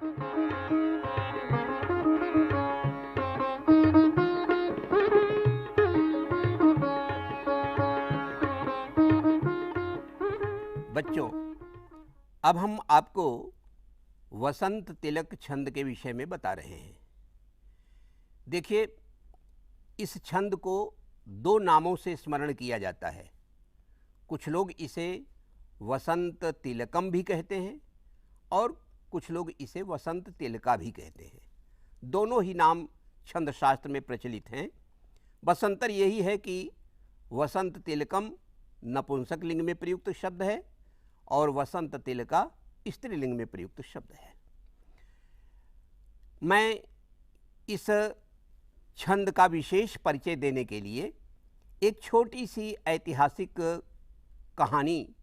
बच्चों, अब हम आपको वसंत तिलक छंद के विषय में बता रहे हैं। देखिए, इस छंद को दो नामों से स्मरण किया जाता है। कुछ लोग इसे वसंत तिलकम भी कहते हैं और कुछ लोग इसे वसंत तिलका भी कहते हैं। दोनों ही नाम छंद शास्त्र में प्रचलित हैं। बस अंतर यही है कि वसंत तिलकम नपुंसक लिंग में प्रयुक्त शब्द है और वसंत तिलका स्त्रीलिंग में प्रयुक्त शब्द है। मैं इस छंद का विशेष परिचय देने के लिए एक छोटी सी ऐतिहासिक कहानी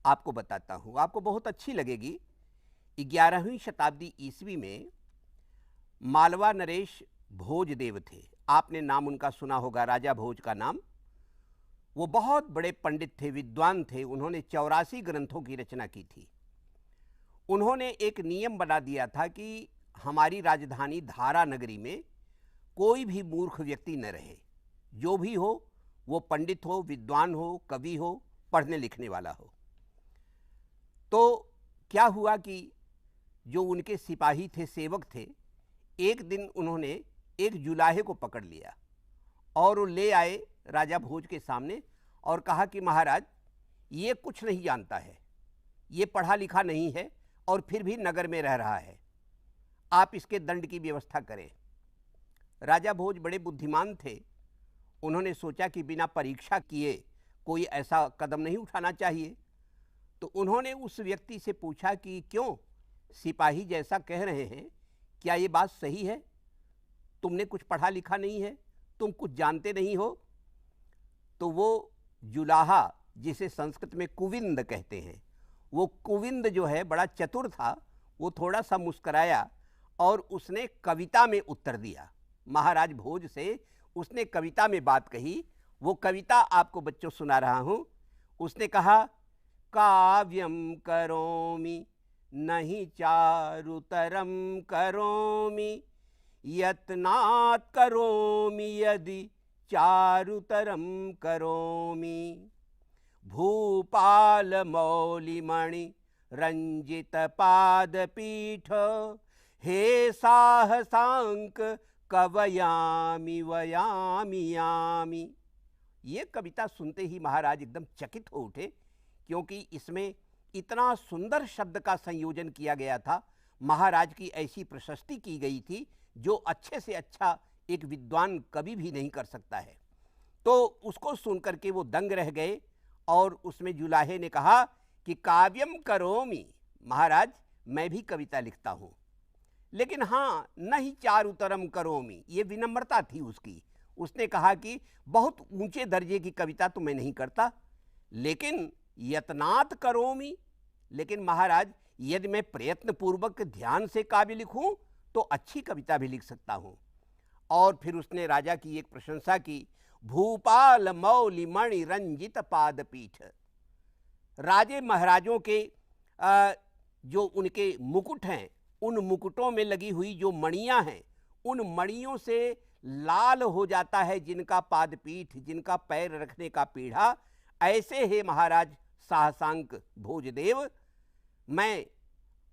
आपको बताता हूँ। आपको बहुत अच्छी लगेगी। 11वीं शताब्दी ईस्वी में मालवा नरेश भोजदेव थे। आपने नाम उनका सुना होगा, राजा भोज का नाम। वो बहुत बड़े पंडित थे, विद्वान थे। उन्होंने 84 ग्रंथों की रचना की थी। उन्होंने एक नियम बना दिया था कि हमारी राजधानी धारा नगरी में कोई भी मूर्ख व्यक्ति न रहे। जो भी हो वो पंडित हो, विद्वान हो, कवि हो, पढ़ने लिखने वाला हो। तो क्या हुआ कि जो उनके सिपाही थे, सेवक थे, एक दिन उन्होंने एक जुलाहे को पकड़ लिया और वो ले आए राजा भोज के सामने और कहा कि महाराज, ये कुछ नहीं जानता है, ये पढ़ा लिखा नहीं है और फिर भी नगर में रह रहा है। आप इसके दंड की व्यवस्था करें। राजा भोज बड़े बुद्धिमान थे। उन्होंने सोचा कि बिना परीक्षा किए कोई ऐसा कदम नहीं उठाना चाहिए। तो उन्होंने उस व्यक्ति से पूछा कि क्यों, सिपाही जैसा कह रहे हैं, क्या ये बात सही है? तुमने कुछ पढ़ा लिखा नहीं है, तुम कुछ जानते नहीं हो? तो वो जुलाहा, जिसे संस्कृत में कुविंद कहते हैं, वो कुविंद जो है बड़ा चतुर था। वो थोड़ा सा मुस्कराया और उसने कविता में उत्तर दिया। महाराज भोज से उसने कविता में बात कही। वो कविता आपको बच्चों सुना रहा हूँ। उसने कहा, काव्यम करोमि नहीं चारुतरम करोमि, यत्नात् करोमि यदि चारुतरम करोमि, भूपाल मौलिमणि रंजित पादपीठ, हे साहसांक कवयामि वयामि यामि। ये कविता सुनते ही महाराज एकदम चकित हो उठे, क्योंकि इसमें इतना सुंदर शब्द का संयोजन किया गया था। महाराज की ऐसी प्रशस्ति की गई थी जो अच्छे से अच्छा एक विद्वान कवि भी नहीं कर सकता है। तो उसको सुनकर के वो दंग रह गए और उसमें जुलाहे ने कहा कि काव्यम करोमि, महाराज मैं भी कविता लिखता हूँ, लेकिन हाँ नहीं चारुतरम करोमि, ये विनम्रता थी उसकी। उसने कहा कि बहुत ऊंचे दर्जे की कविता तो मैं नहीं करता, लेकिन यत्नात् करोमि, लेकिन महाराज यदि मैं प्रयत्न पूर्वक ध्यान से काव्य लिखूं तो अच्छी कविता भी लिख सकता हूं। और फिर उसने राजा की एक प्रशंसा की, भूपाल मौलि मणि रंजित पादपीठ। राजे महाराजों के जो उनके मुकुट हैं, उन मुकुटों में लगी हुई जो मणियां हैं, उन मणियों से लाल हो जाता है जिनका पादपीठ, जिनका पैर रखने का पीढ़ा। ऐसे है महाराज साहसांक भोजदेव, मैं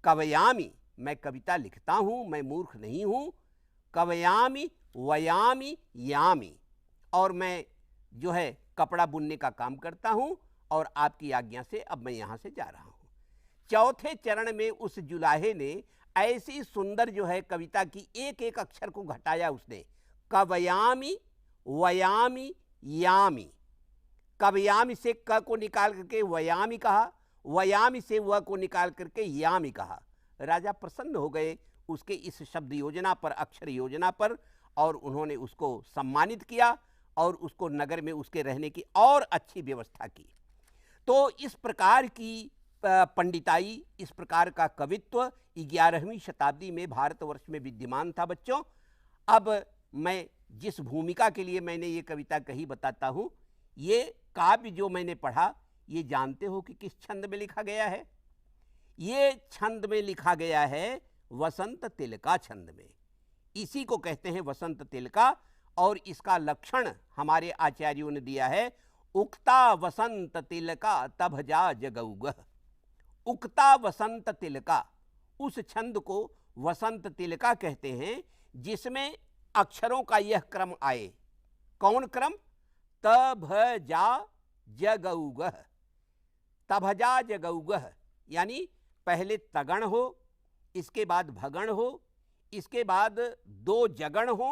कवयामी, मैं कविता लिखता हूँ, मैं मूर्ख नहीं हूँ। कवयामी वयामी यामी, और मैं जो है कपड़ा बुनने का काम करता हूँ, और आपकी आज्ञा से अब मैं यहाँ से जा रहा हूँ। चौथे चरण में उस जुलाहे ने ऐसी सुंदर जो है कविता की एक एक अक्षर को घटाया उसने। कवयामी वयामी यामी, कवयामी से क को निकाल करके वयामी कहा, वयामी से व को निकाल करके यामी कहा। राजा प्रसन्न हो गए उसके इस शब्द योजना पर, अक्षर योजना पर, और उन्होंने उसको सम्मानित किया और उसको नगर में उसके रहने की और अच्छी व्यवस्था की। तो इस प्रकार की पंडिताई, इस प्रकार का कवित्व 11वीं शताब्दी में भारतवर्ष में विद्यमान था बच्चों। अब मैं जिस भूमिका के लिए मैंने ये कविता कही बताता हूँ। ये काव्य जो मैंने पढ़ा, ये जानते हो कि किस छंद में लिखा गया है? ये छंद में लिखा गया है वसंत तिलका छंद में। इसी को कहते हैं वसंत तिलका, और इसका लक्षण हमारे आचार्यों ने दिया है, उक्ता वसंत तिलका तब जा जगौगह। उक्ता वसंत तिलका, उस छंद को वसंत तिलका कहते हैं जिसमें अक्षरों का यह क्रम आए। कौन क्रम? तभ जा जगौगह। तभजा जगौगह यानी पहले तगण हो, इसके बाद भगण हो, इसके बाद दो जगण हो,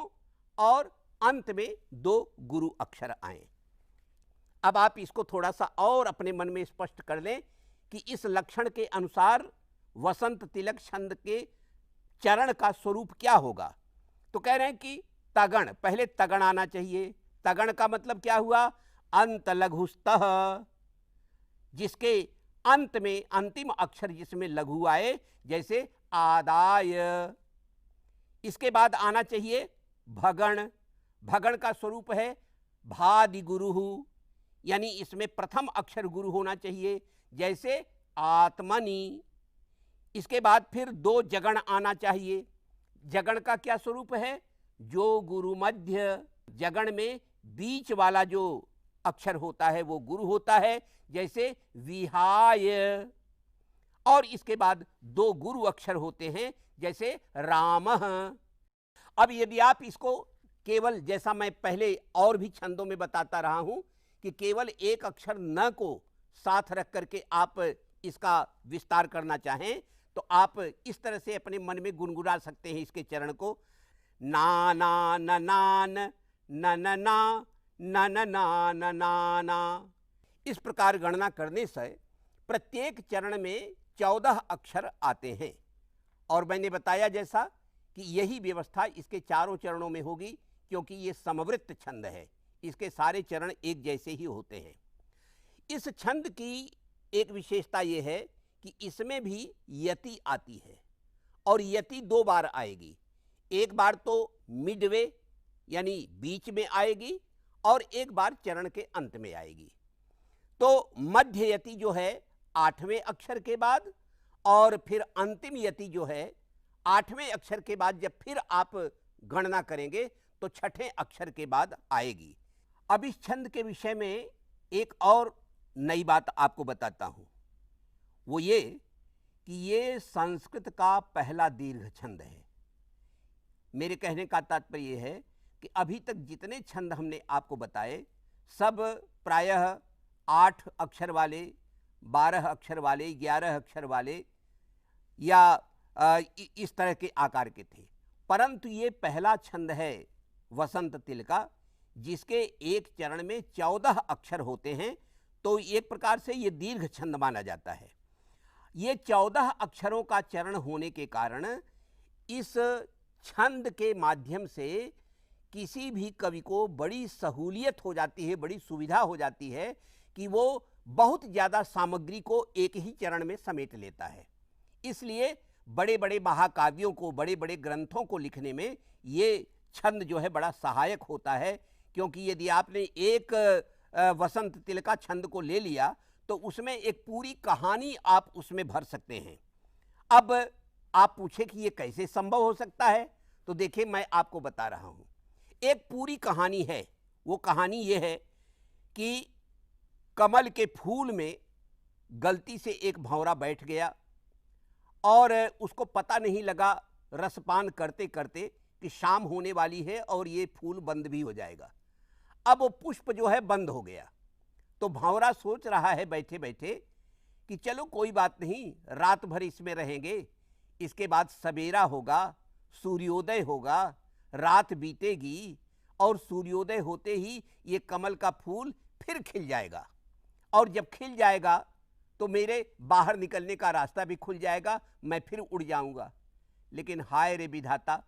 और अंत में दो गुरु अक्षर आए। अब आप इसको थोड़ा सा और अपने मन में स्पष्ट कर लें कि इस लक्षण के अनुसार वसंत तिलक छंद के चरण का स्वरूप क्या होगा। तो कह रहे हैं कि तगण, पहले तगण आना चाहिए। तगण का मतलब क्या हुआ? अंत लघुस्तः, जिसके अंत में अंतिम अक्षर जिसमें लघु आए, जैसे आदाय। इसके बाद आना चाहिए भगण। भगण का स्वरूप है भादि गुरुहु, यानी इसमें प्रथम अक्षर गुरु होना चाहिए, जैसे आत्मनि। इसके बाद फिर दो जगण आना चाहिए। जगण का क्या स्वरूप है? जो गुरु मध्य। जगण में बीच वाला जो अक्षर होता है वो गुरु होता है, जैसे विहाय। और इसके बाद दो गुरु अक्षर होते हैं, जैसे रामः। अब यदि आप इसको केवल, जैसा मैं पहले और भी छंदों में बताता रहा हूं कि केवल एक अक्षर न को साथ रख करके आप इसका विस्तार करना चाहें, तो आप इस तरह से अपने मन में गुनगुना सकते हैं इसके चरण को। ना ना न नान, न न ना, न न ना न नाना। इस प्रकार गणना करने से प्रत्येक चरण में 14 अक्षर आते हैं। और मैंने बताया जैसा कि यही व्यवस्था इसके चारों चरणों में होगी, क्योंकि ये समवृत्त छंद है, इसके सारे चरण एक जैसे ही होते हैं। इस छंद की एक विशेषता ये है कि इसमें भी यति आती है, और यति दो बार आएगी। एक बार तो मिडवे यानी बीच में आएगी, और एक बार चरण के अंत में आएगी। तो मध्य यति जो है 8वें अक्षर के बाद, और फिर अंतिम यति जो है 8वें अक्षर के बाद जब फिर आप गणना करेंगे तो 6ठे अक्षर के बाद आएगी। अब इस छंद के विषय में एक और नई बात आपको बताता हूं, वो ये कि ये संस्कृत का पहला दीर्घ छंद है। मेरे कहने का तात्पर्य यह है कि अभी तक जितने छंद हमने आपको बताए सब प्रायः 8 अक्षर वाले, 12 अक्षर वाले, 11 अक्षर वाले या इस तरह के आकार के थे, परंतु ये पहला छंद है वसंत तिलका जिसके एक चरण में 14 अक्षर होते हैं। तो एक प्रकार से ये दीर्घ छंद माना जाता है। ये 14 अक्षरों का चरण होने के कारण इस छंद के माध्यम से किसी भी कवि को बड़ी सहूलियत हो जाती है, बड़ी सुविधा हो जाती है कि वो बहुत ज़्यादा सामग्री को एक ही चरण में समेट लेता है। इसलिए बड़े बड़े महाकाव्यों को, बड़े बड़े ग्रंथों को लिखने में ये छंद जो है बड़ा सहायक होता है, क्योंकि यदि आपने एक वसंत तिलका छंद को ले लिया तो उसमें एक पूरी कहानी आप उसमें भर सकते हैं। अब आप पूछे कि ये कैसे संभव हो सकता है, तो देखिए मैं आपको बता रहा हूँ। एक पूरी कहानी है, वो कहानी ये है कि कमल के फूल में गलती से एक भंवरा बैठ गया और उसको पता नहीं लगा रसपान करते करते कि शाम होने वाली है और ये फूल बंद भी हो जाएगा। अब वो पुष्प जो है बंद हो गया, तो भंवरा सोच रहा है बैठे बैठे कि चलो कोई बात नहीं, रात भर इसमें रहेंगे, इसके बाद सवेरा होगा, सूर्योदय होगा, रात बीतेगी और सूर्योदय होते ही ये कमल का फूल फिर खिल जाएगा, और जब खिल जाएगा तो मेरे बाहर निकलने का रास्ता भी खुल जाएगा, मैं फिर उड़ जाऊंगा। लेकिन हाय रे विधाता,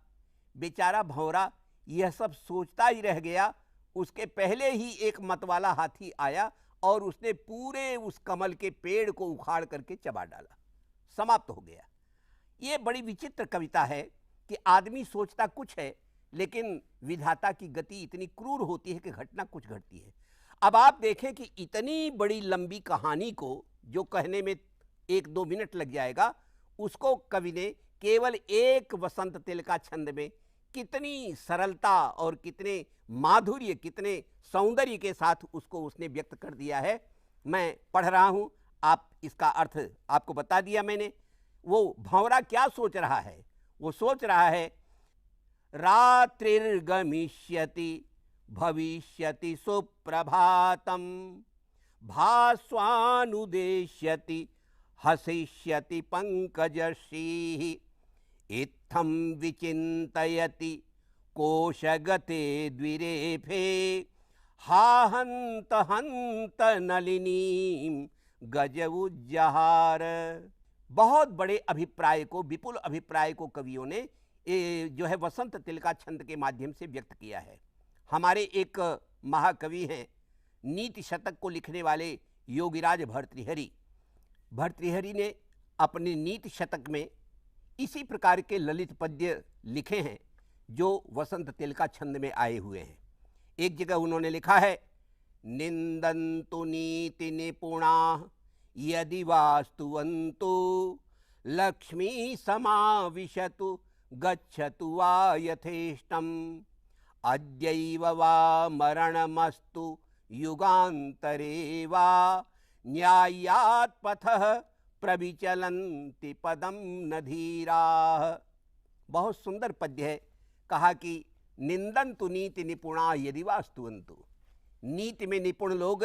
बेचारा भंवरा यह सब सोचता ही रह गया। उसके पहले ही एक मतवाला हाथी आया और उसने पूरे उस कमल के पेड़ को उखाड़ करके चबा डाला, समाप्त हो गया। ये बड़ी विचित्र कविता है कि आदमी सोचता कुछ है लेकिन विधाता की गति इतनी क्रूर होती है कि घटना कुछ घटती है। अब आप देखें कि इतनी बड़ी लंबी कहानी को, जो कहने में 1-2 मिनट लग जाएगा, उसको कवि ने केवल एक वसंत तिलका छंद में कितनी सरलता और कितने माधुर्य, कितने सौंदर्य के साथ उसको उसने व्यक्त कर दिया है। मैं पढ़ रहा हूं, आप इसका अर्थ आपको बता दिया मैंने। वो भंवरा क्या सोच रहा है? वो सोच रहा है, रात्रिर्गमिष्यति भविष्यति सुप्रभातम, भास्वानुदेश्यति हसिष्यति पंकजश्रीः, इत्थं विचिन्तयति कोशगते द्विरेफे, हा हन्त हन्त नलिनीं गज उज्जहार। बहुत बड़े अभिप्राय को, विपुल अभिप्राय को कवियों ने जो है वसंत तिलका छंद के माध्यम से व्यक्त किया है। हमारे एक महाकवि हैं, नीति शतक को लिखने वाले योगीराज भर्तृहरि। भर्तृहरि ने अपने नीति शतक में इसी प्रकार के ललित पद्य लिखे हैं जो वसंत तिलका छंद में आए हुए हैं। एक जगह उन्होंने लिखा है, निंदन्तु नीति निपुणाः यदि वास्तुवन्तु, लक्ष्मी समाविशतु गच्छतु वा यथेष्टम्, अद्यैव वा मरणमस्तु युगान्तरे वा, न्यायात् पथः प्रविचलन्ति पदम न धीराः। बहुत सुंदर पद्य है। कहा कि निंदन्तु नीति निपुणा यदि वास्तुवन्तु, नीति में निपुण लोग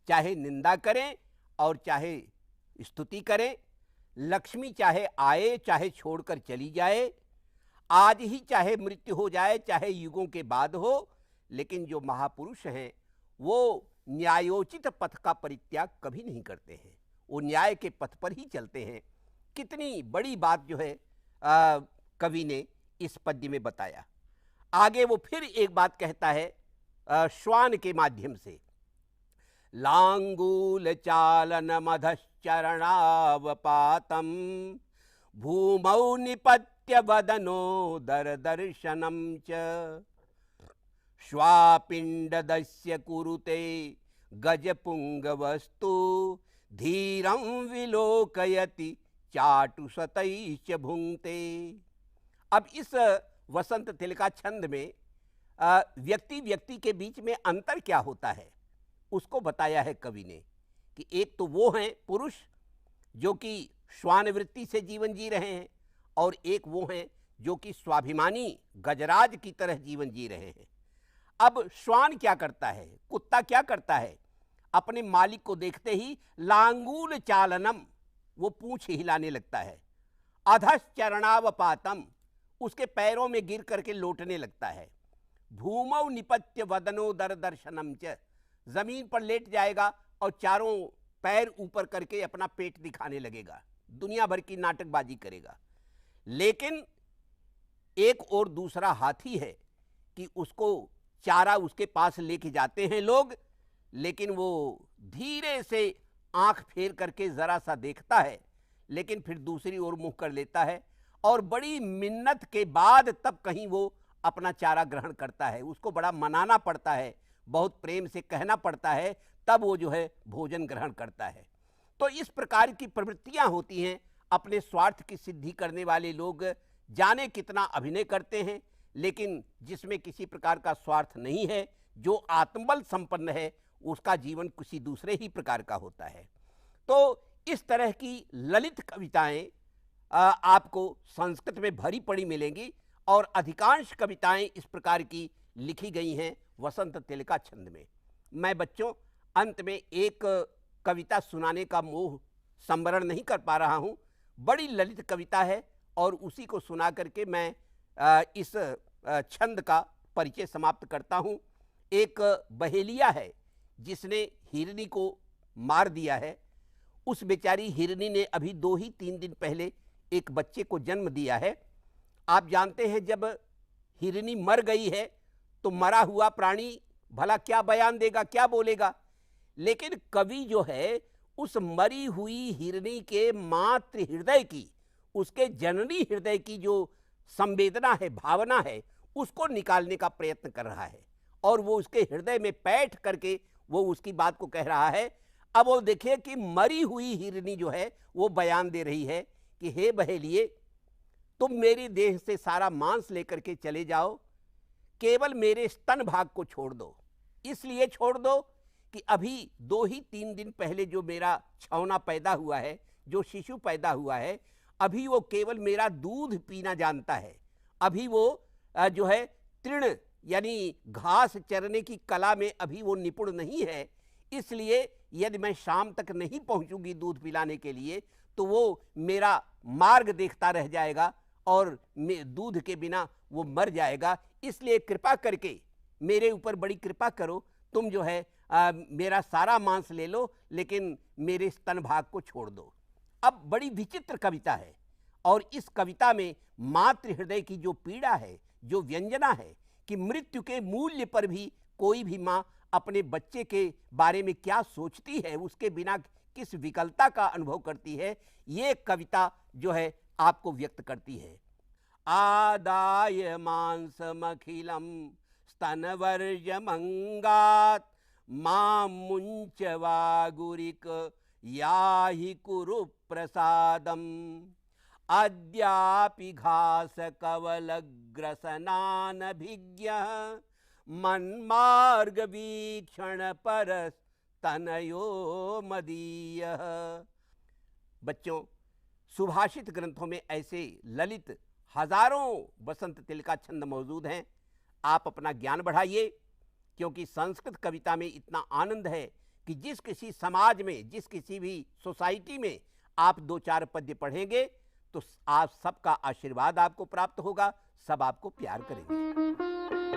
चाहे निंदा करें और चाहे स्तुति करें, लक्ष्मी चाहे आए चाहे छोड़कर चली जाए, आज ही चाहे मृत्यु हो जाए चाहे युगों के बाद हो, लेकिन जो महापुरुष हैं वो न्यायोचित पथ का परित्याग कभी नहीं करते हैं, वो न्याय के पथ पर ही चलते हैं। कितनी बड़ी बात जो है कवि ने इस पद्य में बताया। आगे वो फिर एक बात कहता है श्वान के माध्यम से, लांगूल चालन मधश्चरणावपातम, भूमौ निपत्य वदनो दर दर्शनम च, श्वापिंडदस्य कुरुते गजपुंगवस्तु, धीरं विलोकयति चाटुशतैश्च भुंक्ते। अब इस वसंत तिलका छंद में व्यक्ति व्यक्ति के बीच में अंतर क्या होता है उसको बताया है कवि ने, कि एक तो वो हैं पुरुष जो कि श्वान वृत्ति से जीवन जी रहे हैं, और एक वो हैं जो कि स्वाभिमानी गजराज की तरह जीवन जी रहे हैं। अब श्वान क्या करता है, कुत्ता क्या करता है, अपने मालिक को देखते ही लांगूल चालनम, वो पूंछ हिलाने लगता है, अधश्चरणावपातम, उसके पैरों में गिर करके लौटने लगता है, भूमौ निपत्य वदनो दर दर्शनम च, जमीन पर लेट जाएगा और चारों पैर ऊपर करके अपना पेट दिखाने लगेगा, दुनिया भर की नाटकबाजी करेगा। लेकिन एक और दूसरा हाथी है कि उसको चारा उसके पास लेके जाते हैं लोग, लेकिन वो धीरे से आंख फेर करके जरा सा देखता है, लेकिन फिर दूसरी ओर मुंह कर लेता है, और बड़ी मिन्नत के बाद तब कहीं वो अपना चारा ग्रहण करता है। उसको बड़ा मनाना पड़ता है, बहुत प्रेम से कहना पड़ता है, तब वो जो है भोजन ग्रहण करता है। तो इस प्रकार की प्रवृत्तियां होती हैं। अपने स्वार्थ की सिद्धि करने वाले लोग जाने कितना अभिनय करते हैं, लेकिन जिसमें किसी प्रकार का स्वार्थ नहीं है, जो आत्मबल संपन्न है, उसका जीवन किसी दूसरे ही प्रकार का होता है। तो इस तरह की ललित कविताएं आपको संस्कृत में भरी पड़ी मिलेंगी, और अधिकांश कविताएं इस प्रकार की लिखी गई हैं वसंत तिलका छंद में। मैं बच्चों अंत में एक कविता सुनाने का मोह संवरण नहीं कर पा रहा हूं। बड़ी ललित कविता है और उसी को सुना करके मैं इस छंद का परिचय समाप्त करता हूं। एक बहेलिया है जिसने हिरनी को मार दिया है। उस बेचारी हिरनी ने अभी 2 ही 3 दिन पहले एक बच्चे को जन्म दिया है। आप जानते हैं जब हिरनी मर गई है तो मरा हुआ प्राणी भला क्या बयान देगा, क्या बोलेगा। लेकिन कवि जो है उस मरी हुई हिरनी के मातृ हृदय की, उसके जननी हृदय की जो संवेदना है, भावना है, उसको निकालने का प्रयत्न कर रहा है, और वो उसके हृदय में बैठ करके वो उसकी बात को कह रहा है। अब वो देखिए कि मरी हुई हिरनी जो है वो बयान दे रही है कि हे बहेलिए, तुम मेरी देह से सारा मांस लेकर के चले जाओ, केवल मेरे स्तन भाग को छोड़ दो। इसलिए छोड़ दो कि अभी 2 ही 3 दिन पहले जो मेरा छौना पैदा हुआ है, जो शिशु पैदा हुआ है, अभी वो केवल मेरा दूध पीना जानता है। अभी वो जो है तृण यानी घास चरने की कला में अभी वो निपुण नहीं है। इसलिए यदि मैं शाम तक नहीं पहुंचूंगी दूध पिलाने के लिए, तो वो मेरा मार्ग देखता रह जाएगा और दूध के बिना वो मर जाएगा। इसलिए कृपा करके मेरे ऊपर बड़ी कृपा करो, तुम जो है मेरा सारा मांस ले लो, लेकिन मेरे स्तन भाग को छोड़ दो। अब बड़ी विचित्र कविता है, और इस कविता में मातृ हृदय की जो पीड़ा है, जो व्यंजना है कि मृत्यु के मूल्य पर भी कोई भी माँ अपने बच्चे के बारे में क्या सोचती है, उसके बिना किस विकलता का अनुभव करती है, ये कविता जो है आपको व्यक्त करती है। आदाय मांसमखिलम स्तनवर्जमंगात् मां मुंच वागुरिक याहि कुरु प्रसादम अद्यापि घास कवलग्रसनानभिज्ञः मन्मार्ग वीक्षण परस्तनयो मदीयः। बच्चों, सुभाषित ग्रंथों में ऐसे ललित हजारों बसंत तिल का छंद मौजूद हैं। आप अपना ज्ञान बढ़ाइए, क्योंकि संस्कृत कविता में इतना आनंद है कि जिस किसी समाज में, जिस किसी भी सोसाइटी में आप 2-4 पद्य पढ़ेंगे तो आप सबका आशीर्वाद आपको प्राप्त होगा, सब आपको प्यार करेंगे।